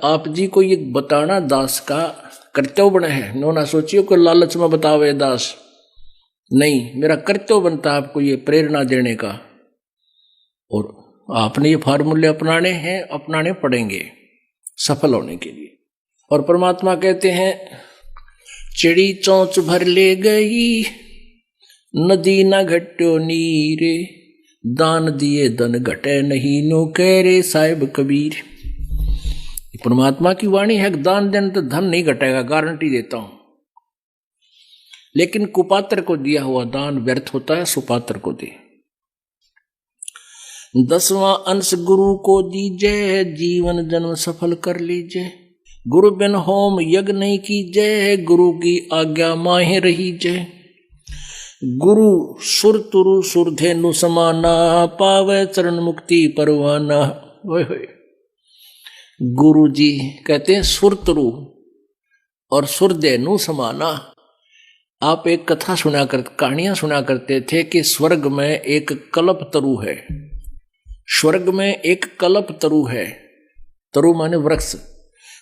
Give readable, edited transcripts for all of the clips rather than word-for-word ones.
आप जी को ये बताना दास का कर्तव्य बना है। नो ना सोचियो को लालच में बतावे दास, नहीं, मेरा कर्तव्य बनता है आपको ये प्रेरणा देने का। और आपने ये फार्मूले अपनाने हैं, अपनाने पड़ेंगे सफल होने के लिए। और परमात्मा कहते हैं चिड़ी चोंच भर ले गई नदी न घट्यो नीरे, दान दिए धन घटे नहीं नो कह रे साहिब कबीर। परमात्मा की वाणी है, दान देने तो धन नहीं घटेगा, गारंटी देता हूं। लेकिन कुपात्र को दिया हुआ दान व्यर्थ होता है, सुपात्र को दे। 10वां अंश गुरु को दीजिए, जीवन जन्म सफल कर लीजिए। गुरु बिन होम यज्ञ नहीं कीजिए, गुरु की आज्ञा माहे रहीजे। गुरु सुर तुरु सुरधेनु समाना, पावे चरण मुक्ति परवाना। गुरु जी कहते हैं सुरतरु और सुरधेनु समाना। आप एक कथा कहानियां सुना करते थे कि स्वर्ग में एक कल्प तरु है। स्वर्ग में एक कल्प तरु है, तरु माने वृक्ष।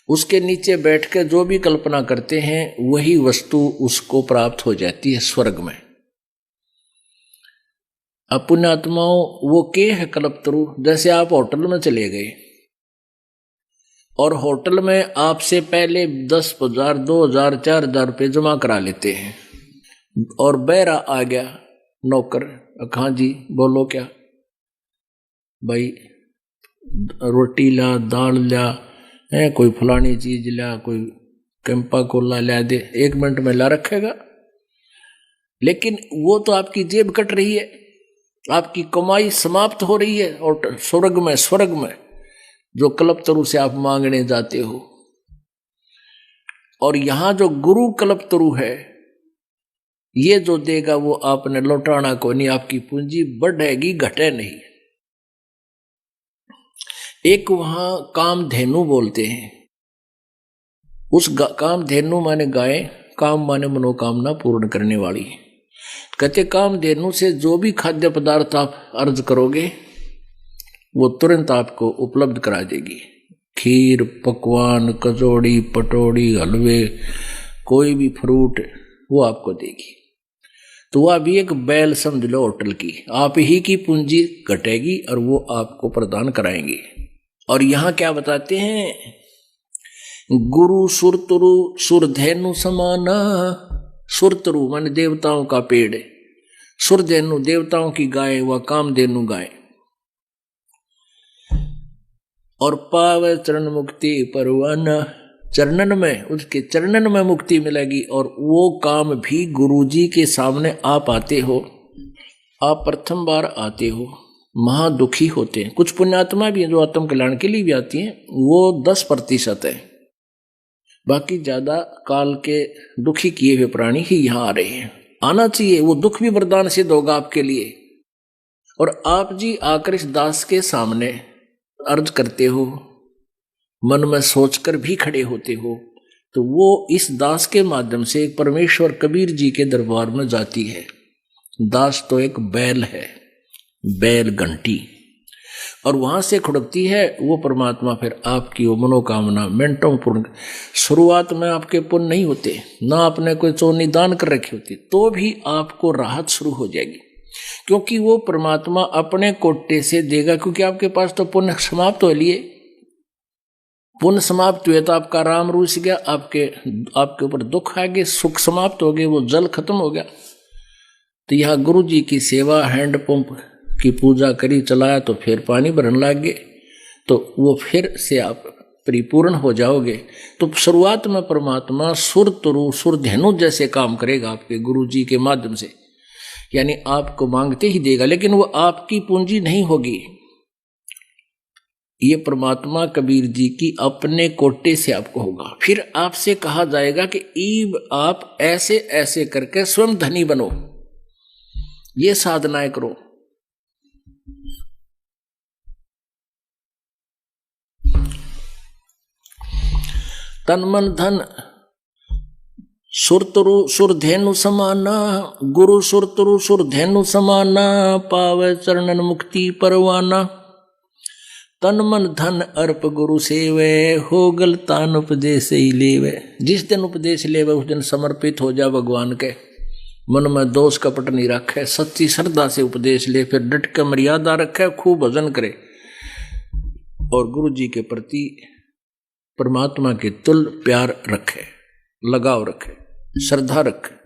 उसके नीचे बैठ के जो भी कल्पना करते हैं वही वस्तु उसको प्राप्त हो जाती है स्वर्ग में। अब पुण्यात्माओं, वो के है कल्प तरु। जैसे आप होटल में चले गए और होटल में आपसे पहले 10,000, 2,000, 4,000 रुपये जमा करा लेते हैं और बहरा आ गया नौकर, हाँ जी बोलो क्या भाई, रोटी ला, दाल ला, है कोई फलानी चीज ला, कोई कैंपा कोला ला दे, 1 मिनट में ला रखेगा। लेकिन वो तो आपकी जेब कट रही है, आपकी कमाई समाप्त हो रही है। और स्वर्ग में जो कल्पतरु से आप मांगने जाते हो, और यहां जो गुरु कल्पतरु है, ये जो देगा वो आपने लौटाना को नहीं, आपकी पूंजी बढ़ेगी घटे नहीं। एक वहां कामधेनु बोलते हैं, उस कामधेनु माने गाय, काम माने मनोकामना पूर्ण करने वाली। कहते कामधेनु से जो भी खाद्य पदार्थ आप अर्ज करोगे वो तुरंत आपको उपलब्ध करा देगी। खीर, पकवान, कचौड़ी, पटौड़ी, हलवे, कोई भी फ्रूट वो आपको देगी। तो वह भी एक बैल समझ लो होटल की, आप ही की पूंजी घटेगी और वो आपको प्रदान कराएंगे। और यहां क्या बताते हैं, गुरु सुरतरु सुरधेनु समाना। सुरतरु माने देवताओं का पेड़, सुरधेनु देवताओं की गाय, व कामधेनु गाय। और पावे चरण मुक्ति परवाना, चरणन में, उसके चरणन में मुक्ति मिलेगी। और वो काम भी गुरुजी के सामने आप आते हो, आप प्रथम बार आते हो, महादुखी होते हैं। कुछ पुण्यात्मा भी हैं जो आत्म कल्याण के लिए भी आती हैं, वो 10% है, बाकी ज्यादा काल के दुखी किए हुए प्राणी ही यहाँ आ रहे हैं। आना चाहिए, वो दुख भी वरदान सिद्ध होगा आपके लिए। और आप जी आकर इस दास के सामने अर्ज करते हो, मन में सोचकर भी खड़े होते हो, तो वो इस दास के माध्यम से परमेश्वर कबीर जी के दरबार में जाती है। दास तो एक बैल है, बैल घंटी, और वहां से खुड़कती है वो परमात्मा। फिर आपकी वो मनोकामना मिनटों पूर्ण। शुरुआत में आपके पुण्य नहीं होते, ना आपने कोई चोनी दान कर रखी होती, तो भी आपको राहत शुरू हो जाएगी, क्योंकि वो परमात्मा अपने कोटे से देगा। क्योंकि आपके पास तो पुण्य समाप्त हो लिए, पुण्य समाप्त हुए तो आपका राम रूस गया, आपके ऊपर दुख आ गए, सुख समाप्त हो गए, वो जल खत्म हो गया। तो यहाँ गुरु जी की सेवा, हैंडपंप की पूजा करी, चलाया तो फिर पानी भरने लग गए, तो वो फिर से आप परिपूर्ण हो जाओगे। तो शुरुआत में परमात्मा सुरतरु सुरधेनु जैसे काम करेगा आपके गुरु जी के माध्यम से, यानी आपको मांगते ही देगा, लेकिन वो आपकी पूंजी नहीं होगी। ये परमात्मा कबीर जी की अपने कोटे से आपको होगा। फिर आपसे कहा जाएगा कि ईब आप ऐसे ऐसे करके स्वयं धनी बनो, ये साधनाएं करो। तन मन धन सुरतरु सुरधेनु समाना, गुरु सुरतरु सुरधेनु समाना, पावे चरणन मुक्ति परवाना। तन मन धन अर्प गुरु सेवे, हो गलतान उपदेश ही लेवे। जिस दिन उपदेश लेवे उस दिन समर्पित हो जा भगवान के, मन में दोष कपट नहीं रखे, सच्ची श्रद्धा से उपदेश ले, फिर डट के मर्यादा रखे, खूब भजन करे और गुरु जी के प्रति परमात्मा के तुल प्यार रखे, लगाव रखे, श्रद्धा रखे।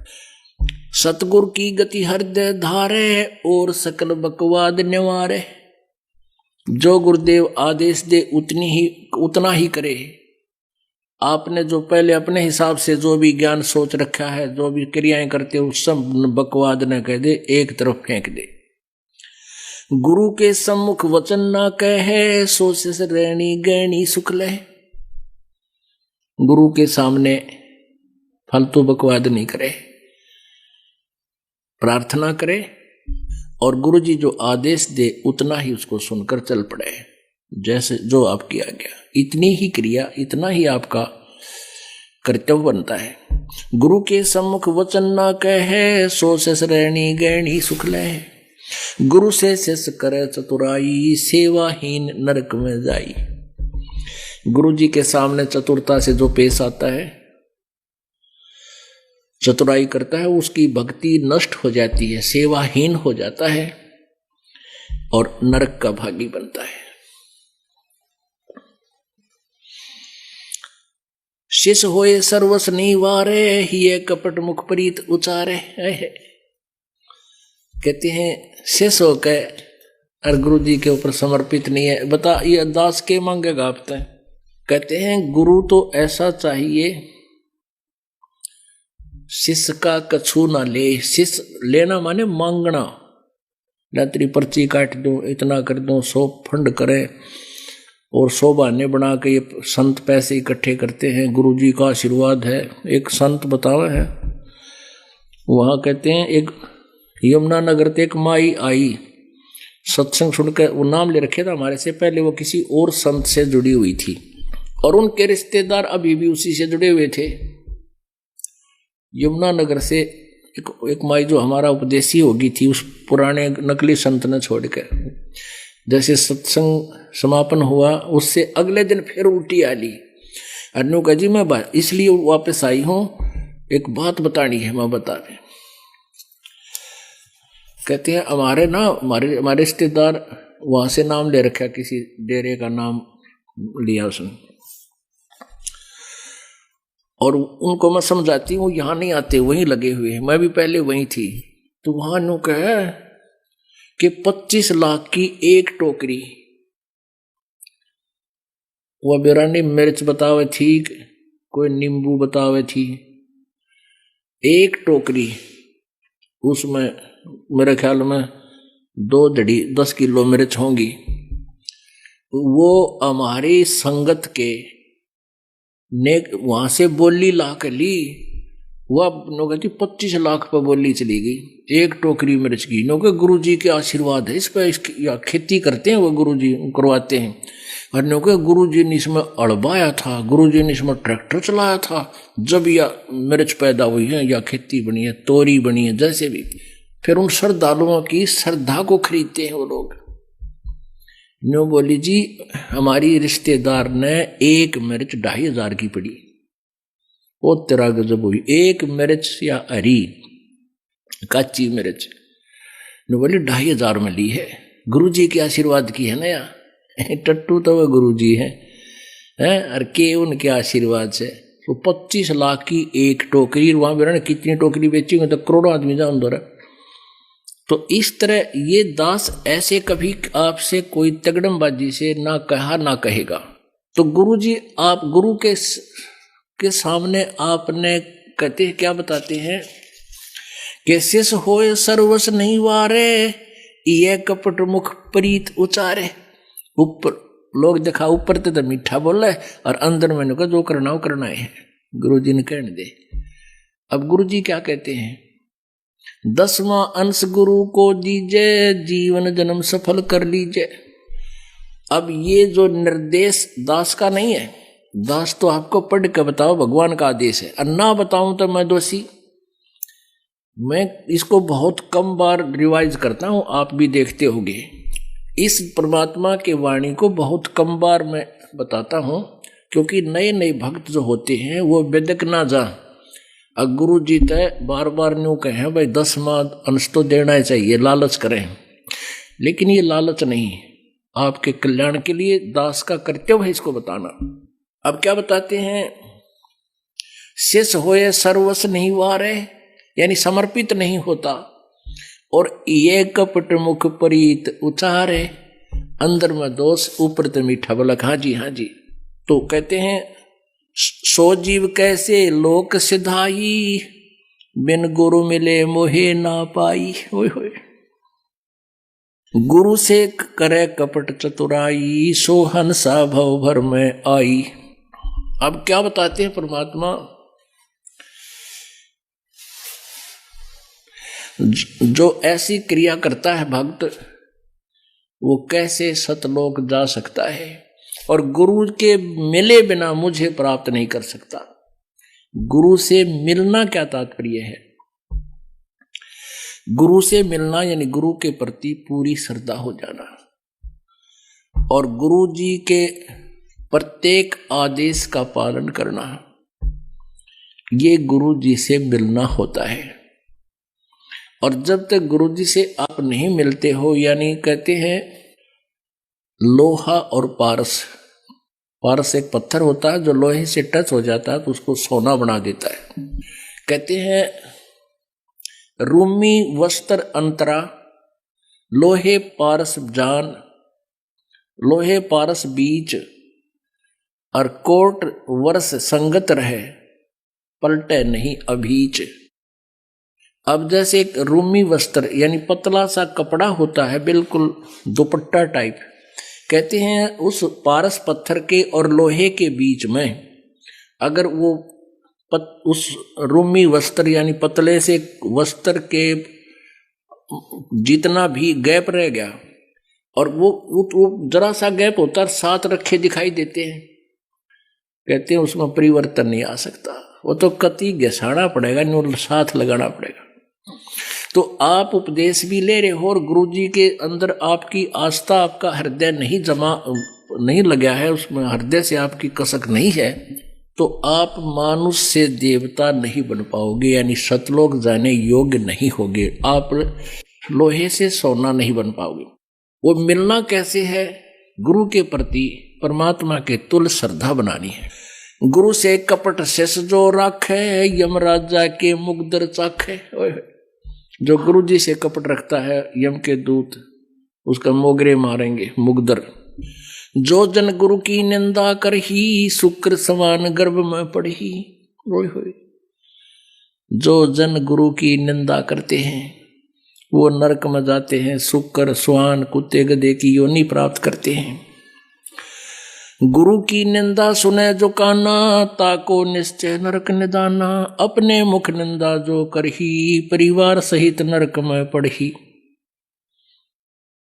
सतगुरु की गति हृदय धारे, और सकल बकवाद निवारे। जो गुरुदेव आदेश दे उतना ही करे। आपने जो पहले अपने हिसाब से जो भी ज्ञान सोच रखा है, जो भी क्रियाएं करते हो, सब बकवाद न कह दे, एक तरफ फेंक दे। गुरु के सम्मुख वचन ना कहे, सोच से रहनी गहनी सुख ले। गुरु के सामने फालतू बकवाद नहीं करे, प्रार्थना करे और गुरु जी जो आदेश दे उतना ही उसको सुनकर चल पड़े, जैसे जो आपकी आज्ञा। इतनी ही क्रिया, इतना ही आपका कर्तव्य बनता है। गुरु के सम्मुख वचन ना कहे, सो शेष रहनी गहनी सुख ले। गुरु से शेष करे चतुराई, सेवाहीन नरक में जाई। गुरु जी के सामने चतुरता से जो पेश आता है, चतुराई करता है, उसकी भक्ति नष्ट हो जाती है, सेवाहीन हो जाता है और नरक का भागी बनता है। शिष होए सर्वस निवारे, ये कपट मुख प्रीत उचारे। कहते हैं शिष होकर और गुरु जी के ऊपर समर्पित नहीं है, बता ये दास के मांगेगा आप तय। कहते हैं गुरु तो ऐसा चाहिए शिष्य का कछु ना ले। शिष्य लेना माने मांगना, रात्रि पर्ची काट दूं, इतना कर दूं, 100 फंड करे और 100 बहाने बना के ये संत पैसे इकट्ठे करते हैं, गुरु जी का आशीर्वाद है। एक संत बतावा है, वहां कहते हैं एक यमुना नगर ते एक माई आई, सत्संग सुनकर, वो नाम ले रखे था हमारे से पहले, वो किसी और संत से जुड़ी हुई थी और उनके रिश्तेदार अभी भी उसी से जुड़े हुए थे। यमुना नगर से एक माई जो हमारा उपदेशी होगी थी, उस पुराने नकली संत ने छोड़कर, जैसे सत्संग समापन हुआ उससे अगले दिन फिर उल्टी आ ली। अनु का जी मैं इसलिए वापस आई हूं, एक बात बतानी है, मैं बता दें। कहते हैं हमारे रिश्तेदार वहां से नाम ले रखा, किसी डेरे का नाम लिया उसने, और उनको मैं समझाती हूँ यहाँ नहीं आते, वहीं लगे हुए हैं, मैं भी पहले वहीं थी। तो वहां नु कहे कि 25 लाख की एक टोकरी, वह बिरानी मिर्च बतावे थी, कोई नींबू बतावे थी, एक टोकरी, उसमें मेरे ख्याल में 2 धड़ी 10 किलो मिर्च होंगी। वो हमारी संगत के ने वहां से बोली ला कर ली, वह कहती 25 लाख पर बोली चली गई एक टोकरी मिर्च की। नो के गुरु जी के आशीर्वाद है इस पर, या खेती करते हैं वो गुरु जी करवाते हैं। और नो के गुरु जी ने इसमें अड़बाया था, गुरु जी ने इसमें ट्रैक्टर चलाया था, जब यह मिर्च पैदा हुई है या खेती बनी है, तोरी बनी है, जैसे भी। फिर उन श्रद्धालुओं की श्रद्धा को खरीदते हैं वो लोग। नो बोली जी हमारी रिश्तेदार ने एक मिर्च 2500 की पड़ी, वो तेरा गजब हुई। एक मिर्च या हरी कच्ची मिर्च, नो बोली 2500 में ली है, गुरु जी के आशीर्वाद की है ना यार। टट्टू तो वह गुरु जी है और के उनके आशीर्वाद से। तो 25 लाख की एक टोकरी, वहां भी कितनी टोकरी बेची होंगे, तो करोड़ों आदमी जा अंदर। तो इस तरह ये दास ऐसे कभी आपसे कोई तगड़मबाजी से ना कहा ना कहेगा। तो गुरुजी आप गुरु के सामने आपने कहते क्या बताते हैं कि शिष होए सर्वस नहीं वारे, ये कपट मुख प्रीत उचारे। ऊपर लोग देखा ऊपर तो मीठा बोल रहा है और अंदर मैंने कहा जो करना हो करना है, गुरु जी ने कहने दे। अब गुरु जी क्या कहते हैं, 10वां अंश गुरु को दीजे, जीवन जन्म सफल कर लीजिए। अब ये जो निर्देश दास का नहीं है, दास तो आपको पढ़ के बताओ, भगवान का आदेश है, और ना बताऊं तो मैं दोषी। मैं इसको बहुत कम बार रिवाइज करता हूं, आप भी देखते होंगे। इस परमात्मा के वाणी को बहुत कम बार मैं बताता हूं, क्योंकि नए नए भक्त जो होते हैं वो वेदक ना जा। अब गुरु जी तय बार बार न्यू कहें भाई 10 माह अंश तो देना ही चाहिए, लालच करें, लेकिन ये लालच नहीं, आपके कल्याण के लिए दास का कर्तव्य है इसको बताना। अब क्या बताते हैं, शेष होए सर्वस नहीं वारे, यानी समर्पित नहीं होता, और ये कपट मुख परीत उचारे, अंदर में दोष ऊपर तो मीठा बलक। हाँ जी हाँ जी। तो कहते हैं सो जीव कैसे लोक सिधाई, बिन गुरु मिले मोहे ना पाई। होय होय। गुरु से करे कपट चतुराई, सो हंसा भव भर में आई। अब क्या बताते हैं परमात्मा, जो ऐसी क्रिया करता है भक्त, वो कैसे सतलोक जा सकता है, और गुरु के मिले बिना मुझे प्राप्त नहीं कर सकता। गुरु से मिलना क्या तात्पर्य है, गुरु से मिलना यानी गुरु के प्रति पूरी श्रद्धा हो जाना, और गुरु जी के प्रत्येक आदेश का पालन करना, ये गुरु जी से मिलना होता है। और जब तक गुरु जी से आप नहीं मिलते हो, यानी कहते हैं लोहा और पारस, पारस एक पत्थर होता है जो लोहे से टच हो जाता है तो उसको सोना बना देता है। कहते हैं रूमी वस्त्र अंतरा, लोहे पारस जान, लोहे पारस बीच, और कोट वर्ष संगत रहे, पलटे नहीं अभीच। अब जैसे एक रूमी वस्त्र यानी पतला सा कपड़ा होता है, बिल्कुल दुपट्टा टाइप, कहते हैं उस पारस पत्थर के और लोहे के बीच में अगर वो उस रूमी वस्त्र यानी पतले से वस्त्र के जितना भी गैप रह गया, और वो जरा सा गैप होता है, साथ रखे दिखाई देते हैं, कहते हैं उसमें परिवर्तन नहीं आ सकता, वो तो कति घसाना पड़ेगा, न्यू साथ लगाना पड़ेगा। तो आप उपदेश भी ले रहे हो और गुरु जी के अंदर आपकी आस्था, आपका हृदय नहीं लगा है, उसमें हृदय से आपकी कसक नहीं है, तो आप मानुष से देवता नहीं बन पाओगे, यानी सतलोक जाने योग्य नहीं होगे, आप लोहे से सोना नहीं बन पाओगे। वो मिलना कैसे है, गुरु के प्रति परमात्मा के तुल्य श्रद्धा बनानी है। गुरु से कपट शेष जो राखे, यमराजा के मुगदर चाखे। जो गुरु जी से कपट रखता है, यम के दूत उसका मोगरे मारेंगे, मुगदर। जो जन गुरु की निंदा कर ही, शुक्र समान गर्भ में पड़ी। जो जन गुरु की निंदा करते हैं वो नरक में जाते हैं, शुक्र स्वान कुत्ते गधे की योनि प्राप्त करते हैं। गुरु की निंदा सुने जो काना, ताको निश्चय नरक निदाना। अपने मुख निंदा जो करही, परिवार सहित नरक में पड़ही।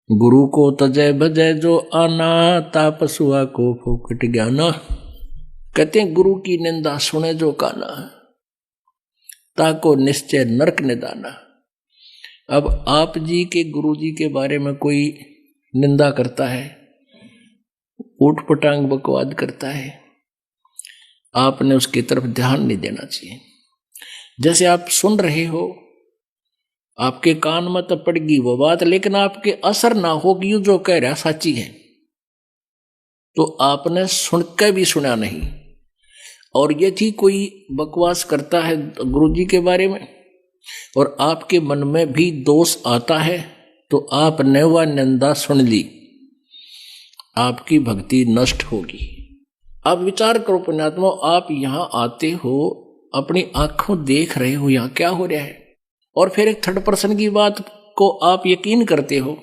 गुरु को तजय भजय जो आना, तापसुआ को फोकट ज्ञाना। कहते हैं गुरु की निंदा सुने जो काना, ताको निश्चय नरक निदाना। अब आप जी के गुरु जी के बारे में कोई निंदा करता है, ऊट पटांग बकवाद करता है, आपने उसकी तरफ ध्यान नहीं देना चाहिए। जैसे आप सुन रहे हो, आपके कान में तो पड़गी वो बात, लेकिन आपके असर ना हो कि यूं जो कह रहा सच्ची है, तो आपने सुनकर भी सुना नहीं। और यदि कोई बकवास करता है गुरु जी के बारे में और आपके मन में भी दोष आता है, तो आपने वह निंदा सुन ली, आपकी भक्ति नष्ट होगी। आप विचार करो पुण्यात्मा, आप यहां आते हो, अपनी आंखों देख रहे हो यहां क्या हो रहा है, और फिर एक थर्ड पर्सन की बात को आप यकीन करते हो।